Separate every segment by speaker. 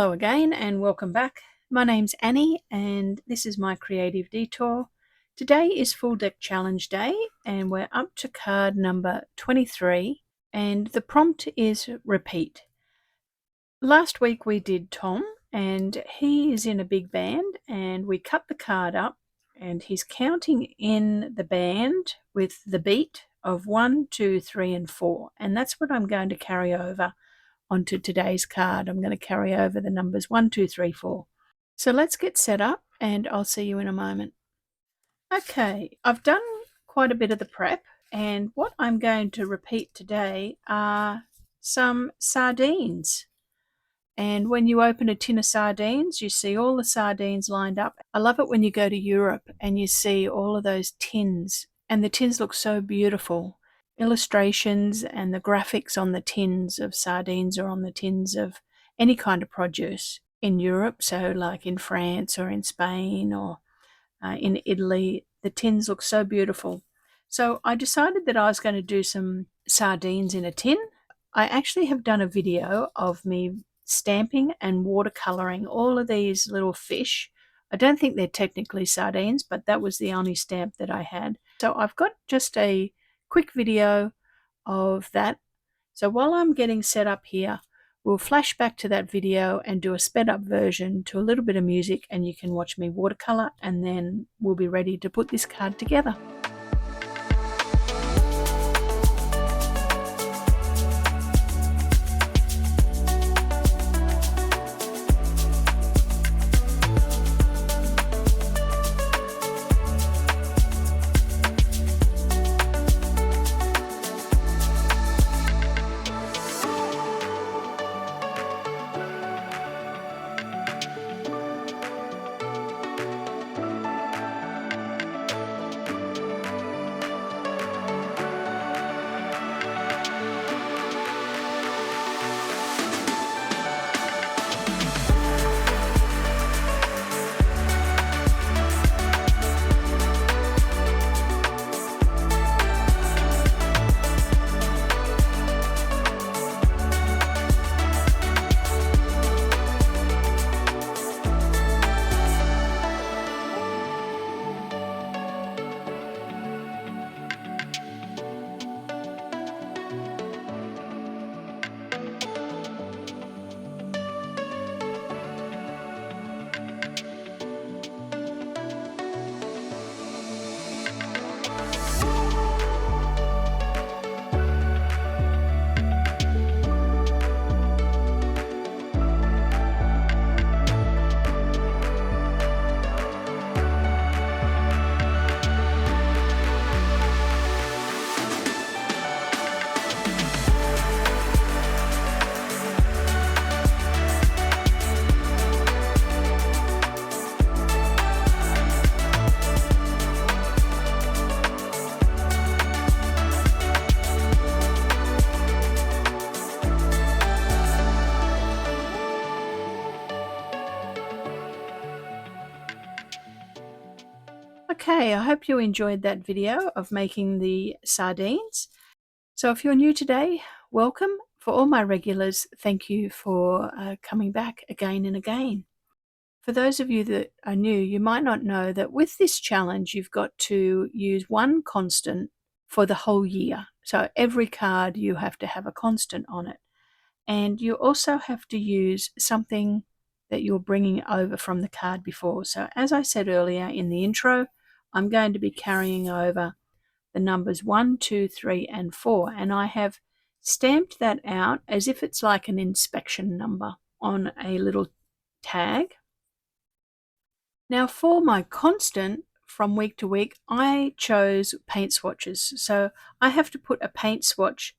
Speaker 1: Hello again and welcome back. My name's Annie and this is my creative detour. Today is full deck challenge day and we're up to card number 23 and the prompt is repeat. Last week we did Tom and he is in a big band and we cut the card up and he's counting in the band with the beat of 1, 2, 3 and 4, and that's what I'm going to carry over onto today's card. I'm going to carry over the numbers 1, 2, 3, 4. So let's get set up and I'll see you in a moment. Okay, I've done quite a bit of the prep and what I'm going to repeat today are some sardines. And when you open a tin of sardines, you see all the sardines lined up. I love it when you go to Europe and you see all of those tins, and the tins look so beautiful. Illustrations and the graphics on the tins of sardines or on the tins of any kind of produce in Europe, so like in France or in Spain or in Italy, the tins look so beautiful. So I decided that I was going to do some sardines in a tin. I actually have done a video of me stamping and watercolouring all of these little fish. I don't think they're technically sardines, but that was the only stamp that I had. So I've got just a quick video of that. So while I'm getting set up here, we'll flash back to that video and do a sped up version to a little bit of music, and you can watch me watercolor, and then we'll be ready to put this card together. Okay, I hope you enjoyed that video of making the sardines. So if you're new today, welcome. For all my regulars, thank you for coming back again and again. For those of you that are new, you might not know that with this challenge, you've got to use one constant for the whole year. So every card, you have to have a constant on it. And you also have to use something that you're bringing over from the card before. So as I said earlier in the intro, I'm going to be carrying over the numbers 1, 2, 3, and 4, and I have stamped that out as if it's like an inspection number on a little tag. Now for my constant from week to week, I chose paint swatches. So I have to put a paint swatch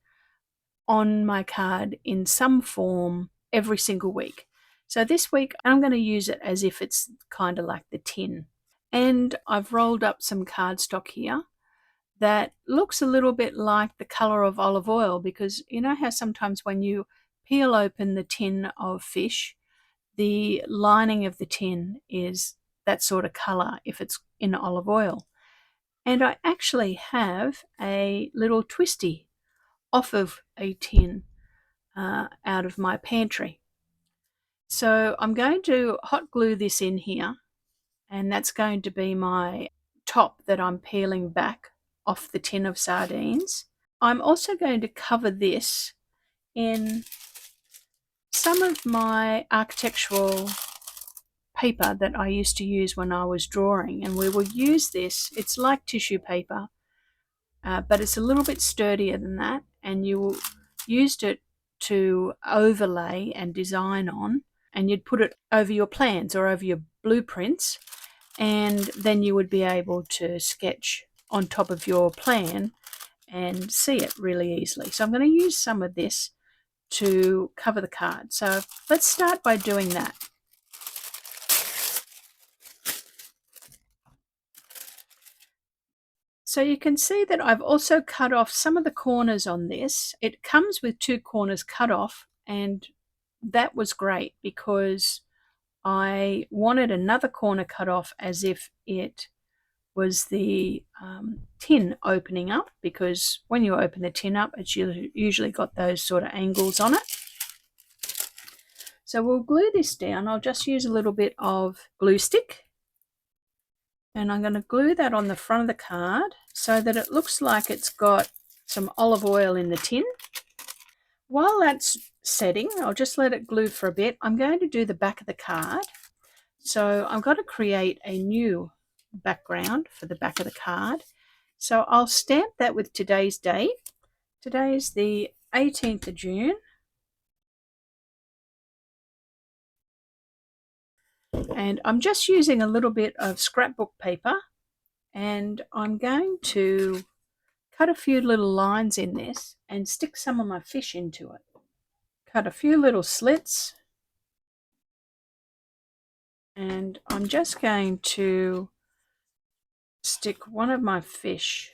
Speaker 1: on my card in some form every single week. So this week I'm going to use it as if it's kind of like the tin. And I've rolled up some cardstock here that looks a little bit like the color of olive oil, because you know how sometimes when you peel open the tin of fish, the lining of the tin is that sort of color if it's in olive oil. And I actually have a little twisty off of a tin out of my pantry. So I'm going to hot glue this in here, and that's going to be my top that I'm peeling back off the tin of sardines. I'm also going to cover this in some of my architectural paper that I used to use when I was drawing, and we will use this. It's like tissue paper, but it's a little bit sturdier than that, and you used it to overlay and design on, and you'd put it over your plans or over your blueprints, and then you would be able to sketch on top of your plan and see it really easily. So I'm going to use some of this to cover the card. So let's start by doing that. So you can see that I've also cut off some of the corners on this. It comes with 2 corners cut off, and that was great because I wanted another corner cut off as if it was the tin opening up, because when you open the tin up, it's usually got those sort of angles on it. So we'll glue this down. I'll just use a little bit of glue stick, and I'm going to glue that on the front of the card so that it looks like it's got some olive oil in the tin. While that's setting, I'll just let it glue for a bit. I'm going to do the back of the card. So I've got to create a new background for the back of the card. So I'll stamp that with today's date. Today is the 18th of June. And I'm just using a little bit of scrapbook paper, and I'm going to cut a few little lines in this and stick some of my fish into it. Cut a few little slits, and I'm just going to stick one of my fish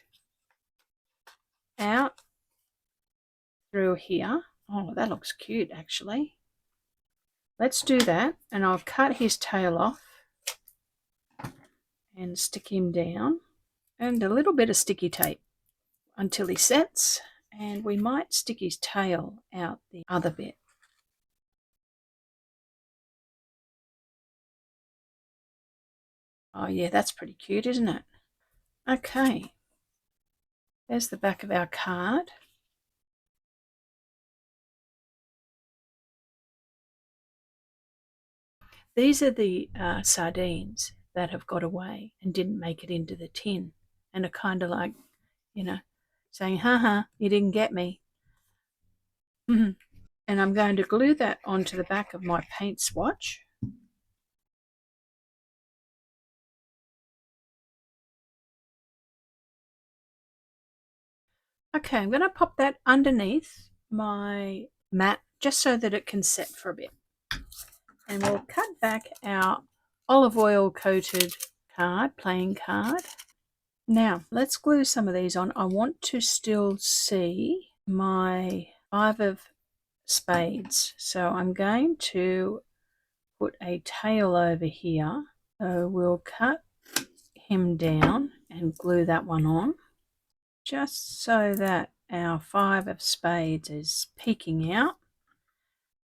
Speaker 1: out through here. Oh, that looks cute actually. Let's do that, and I'll cut his tail off and stick him down, and a little bit of sticky tape until he sets, and we might stick his tail out the other bit. Oh yeah, that's pretty cute, isn't it? Okay, there's the back of our card. These are the sardines that have got away and didn't make it into the tin, and are kind of like, you know, saying, haha, you didn't get me. And I'm going to glue that onto the back of my paint swatch. Okay, I'm going to pop that underneath my mat just so that it can set for a bit. And we'll cut back our olive oil coated card, playing card. Now, let's glue some of these on. I want to still see my 5 of spades. So I'm going to put a tail over here. So we'll cut him down and glue that one on, just so that our 5 of spades is peeking out.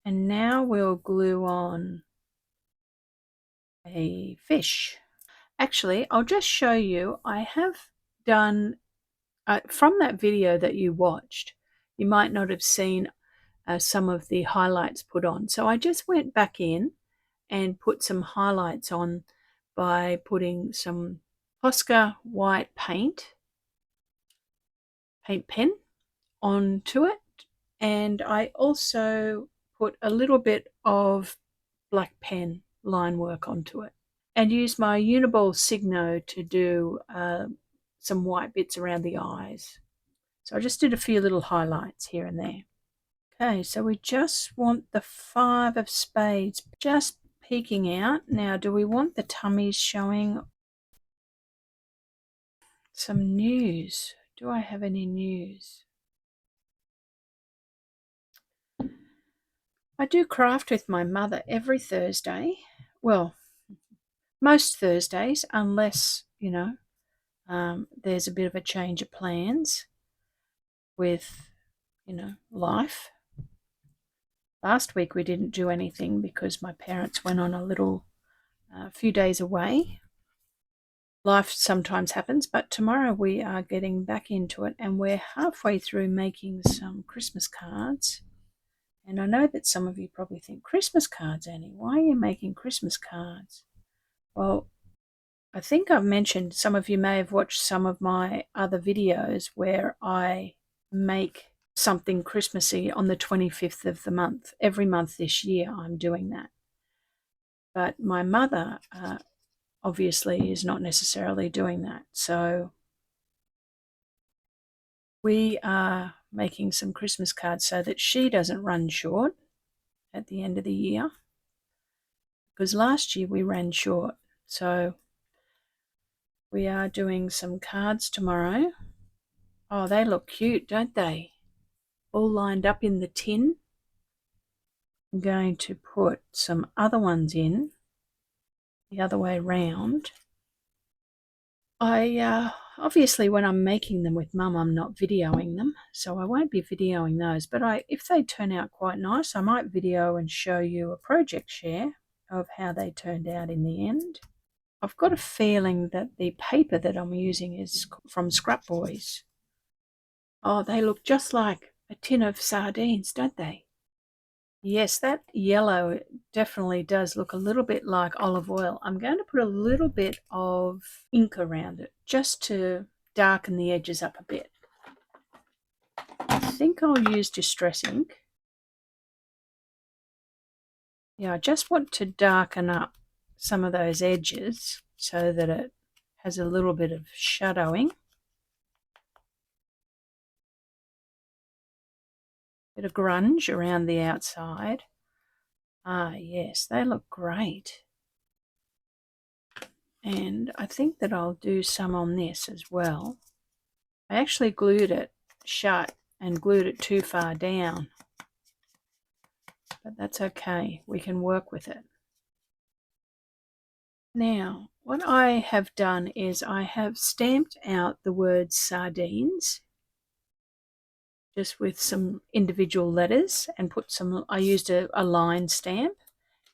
Speaker 1: And now we'll glue on a fish. Actually, I'll just show you. I have done, from that video that you watched, you might not have seen some of the highlights put on. So I just went back in and put some highlights on by putting some Posca white paint pen onto it, and I also put a little bit of black pen line work onto it, and use my Uniball Signo to do some white bits around the eyes. So I just did a few little highlights here and there. Okay, so we just want the 5 of spades just peeking out. Now, do we want the tummies showing? Some news. Do I have any news? I do craft with my mother every Thursday. Well, most Thursdays, unless, there's a bit of a change of plans with, life. Last week we didn't do anything because my parents went on a little few days away. Life sometimes happens, but tomorrow we are getting back into it, and we're halfway through making some Christmas cards. And I know that some of you probably think, Christmas cards, Annie, why are you making Christmas cards? Well, I think I've mentioned, some of you may have watched some of my other videos where I make something Christmassy on the 25th of the month. Every month this year I'm doing that. But my mother obviously is not necessarily doing that. So we are making some Christmas cards so that she doesn't run short at the end of the year, because last year we ran short. So we are doing some cards tomorrow. Oh, they look cute, don't they? All lined up in the tin. I'm going to put some other ones in the other way round. Obviously when I'm making them with Mum, I'm not videoing them, so I won't be videoing those, but if they turn out quite nice, I might video and show you a project share of how they turned out in the end. I've got a feeling that the paper that I'm using is from Scrap Boys. Oh, they look just like a tin of sardines, don't they? Yes, that yellow definitely does look a little bit like olive oil. I'm going to put a little bit of ink around it just to darken the edges up a bit. I think I'll use Distress ink. Yeah, I just want to darken up some of those edges so that it has a little bit of shadowing. Bit of grunge around the outside. Ah, yes, they look great. And I think that I'll do some on this as well. I actually glued it shut and glued it too far down, but that's okay, we can work with it. Now, what I have done is I have stamped out the word sardines just with some individual letters and put some, I used a line stamp,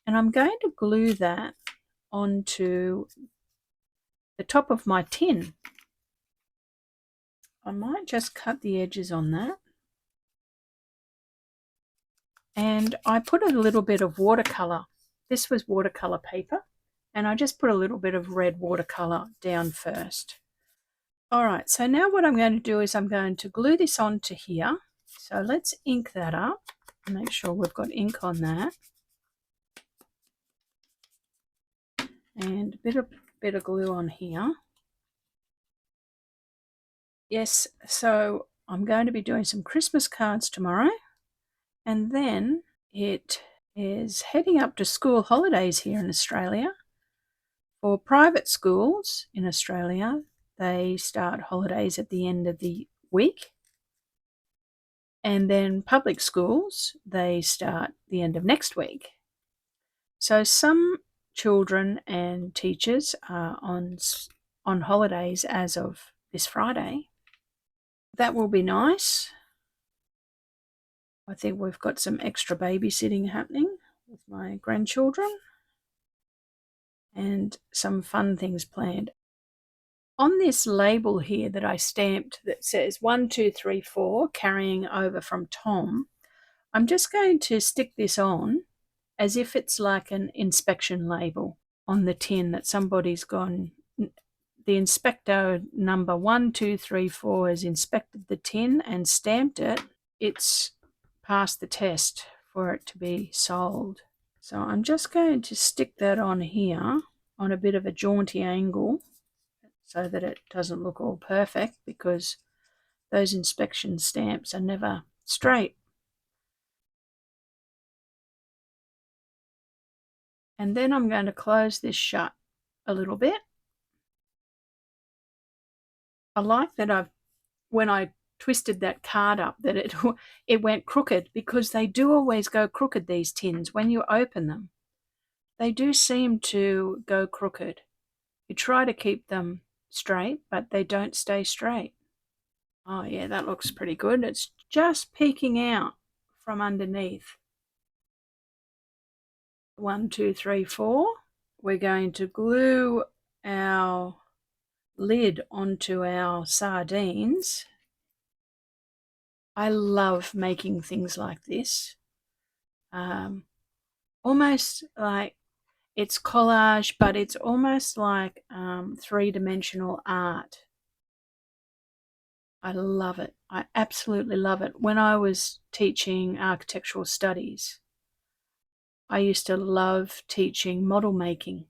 Speaker 1: and I'm going to glue that onto the top of my tin. I might just cut the edges on that. And I put a little bit of watercolour. This was watercolour paper, and I just put a little bit of red watercolour down first. All right, so now what I'm going to do is I'm going to glue this onto here. So let's ink that up. Make sure we've got ink on that. And a bit of glue on here. Yes, so I'm going to be doing some Christmas cards tomorrow, and then it is heading up to school holidays here in Australia. For private schools in Australia, they start holidays at the end of the week, and then public schools, they start the end of next week. So some children and teachers are on holidays as of this Friday. That will be nice. I think we've got some extra babysitting happening with my grandchildren and some fun things planned. On this label here that I stamped that says 1, 2, 3, 4, carrying over from Tom, I'm just going to stick this on as if it's like an inspection label on the tin that somebody's gone, the inspector number 1, 2, 3, 4 has inspected the tin and stamped it. It's passed the test for it to be sold. So I'm just going to stick that on here on a bit of a jaunty angle so that it doesn't look all perfect, because those inspection stamps are never straight. And then I'm going to close this shut a little bit. I like that when I twisted that card up, that it went crooked, because they do always go crooked, these tins, when you open them. They do seem to go crooked. You try to keep them straight, but they don't stay straight. Oh yeah, that looks pretty good. It's just peeking out from underneath. 1, 2, 3, 4. We're going to glue our lid onto our sardines. I love making things like this. Almost like it's collage, but it's almost like three-dimensional art. I love it. I absolutely love it. When I was teaching architectural studies, I used to love teaching model making,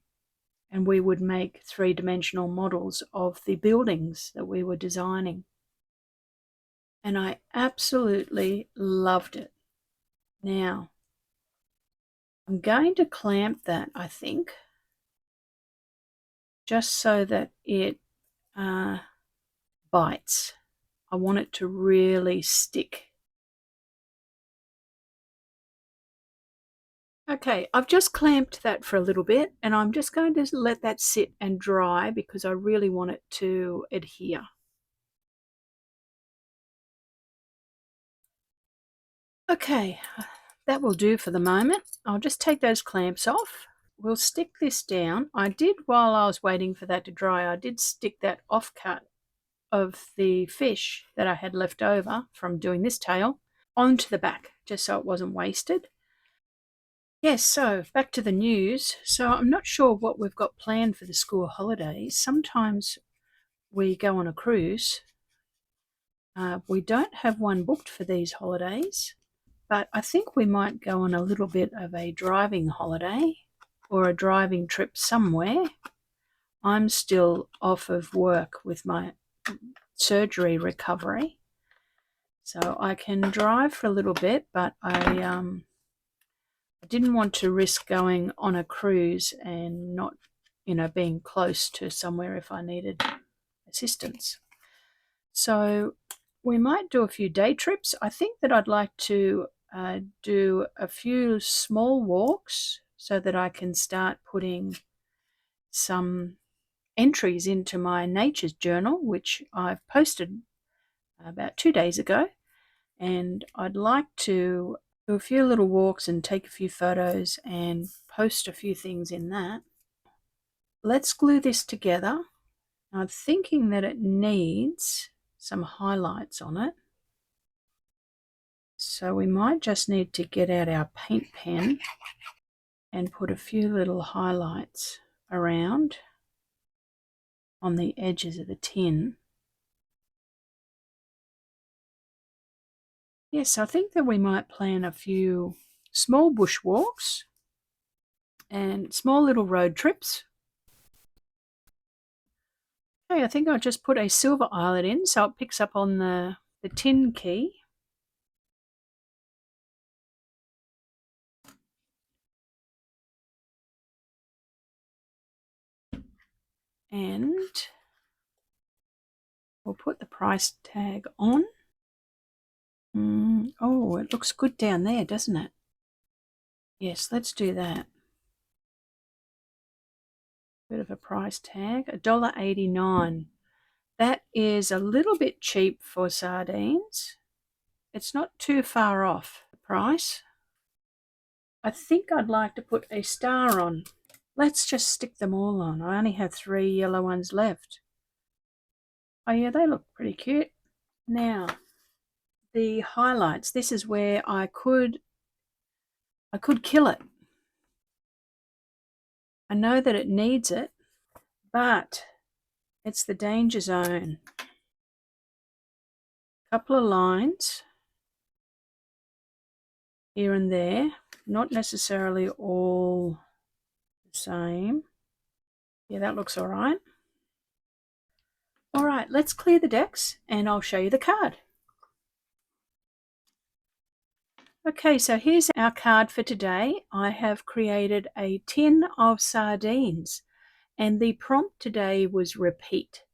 Speaker 1: and we would make three-dimensional models of the buildings that we were designing. And I absolutely loved it. Now, I'm going to clamp that, I think, just so that it bites. I want it to really stick. Okay, I've just clamped that for a little bit, and I'm just going to let that sit and dry because I really want it to adhere. Okay, that will do for the moment. I'll just take those clamps off. We'll stick this down. I did, while I was waiting for that to dry, I did stick that offcut of the fish that I had left over from doing this tail onto the back, just so it wasn't wasted. Yes, so back to the news. So I'm not sure what we've got planned for the school holidays. Sometimes we go on a cruise. We don't have one booked for these holidays, but I think we might go on a little bit of a driving holiday or a driving trip somewhere. I'm still off of work with my surgery recovery, so I can drive for a little bit, but I didn't want to risk going on a cruise and not, being close to somewhere if I needed assistance. So we might do a few day trips. I think that I'd like to do a few small walks so that I can start putting some entries into my nature's journal, which I've posted about 2 days ago. And I'd like to do a few little walks and take a few photos and post a few things in that. Let's glue this together. I'm thinking that it needs some highlights on it. So we might just need to get out our paint pen and put a few little highlights around on the edges of the tin. Yes, I think that we might plan a few small bush walks and small little road trips. Okay, I think I'll just put a silver eyelet in so it picks up on the tin key. And we'll put the price tag on. Oh, it looks good down there, doesn't it? Yes, let's do that. Bit of a price tag, $1.89. That is a little bit cheap for sardines. It's not too far off the price. I think I'd like to put a star on. Let's just stick them all on. I only have 3 yellow ones left. Oh yeah, they look pretty cute. Now, the highlights. This is where I could kill it. I know that it needs it, but it's the danger zone. A couple of lines here and there, not necessarily all the same. Yeah, that looks all right. All right, let's clear the decks and I'll show you the card. Okay, so here's our card for today. I have created a tin of sardines, and the prompt today was repeat.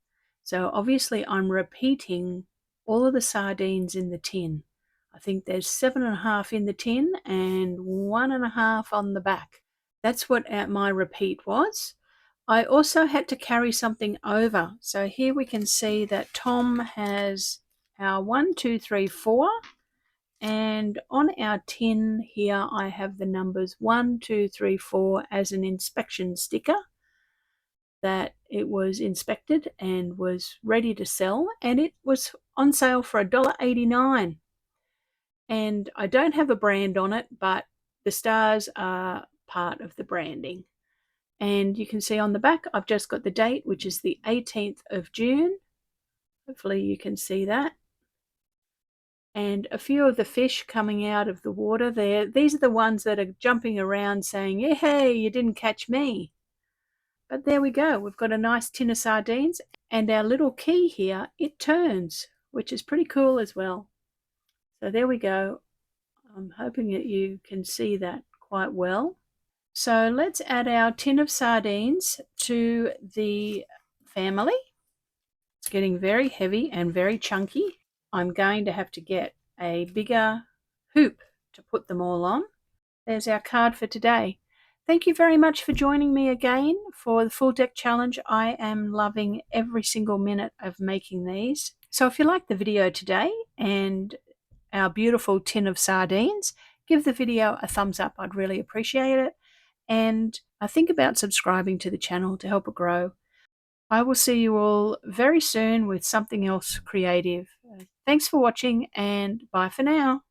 Speaker 1: So obviously I'm repeating all of the sardines in the tin. I think there's 7.5 in the tin and 1.5 on the back. That's what my repeat was. I also had to carry something over. So here we can see that Tom has our 1, 2, 3, 4, And on our tin here, I have the numbers 1, 2, 3, 4 as an inspection sticker that it was inspected and was ready to sell, and it was on sale for $1.89. And I don't have a brand on it, but the stars are part of the branding. And you can see on the back, I've just got the date, which is the 18th of June. Hopefully you can see that. And a few of the fish coming out of the water there. These are the ones that are jumping around saying, yeah, hey, you didn't catch me. But there we go. We've got a nice tin of sardines, and our little key here, it turns, which is pretty cool as well. So there we go. I'm hoping that you can see that quite well. So let's add our tin of sardines to the family. It's getting very heavy and very chunky. I'm going to have to get a bigger hoop to put them all on. There's our card for today. Thank you very much for joining me again for the Full Deck Challenge. I am loving every single minute of making these. So if you liked the video today and our beautiful tin of sardines, give the video a thumbs up. I'd really appreciate it. And I think about subscribing to the channel to help it grow. I will see you all very soon with something else creative. Thanks for watching, and bye for now.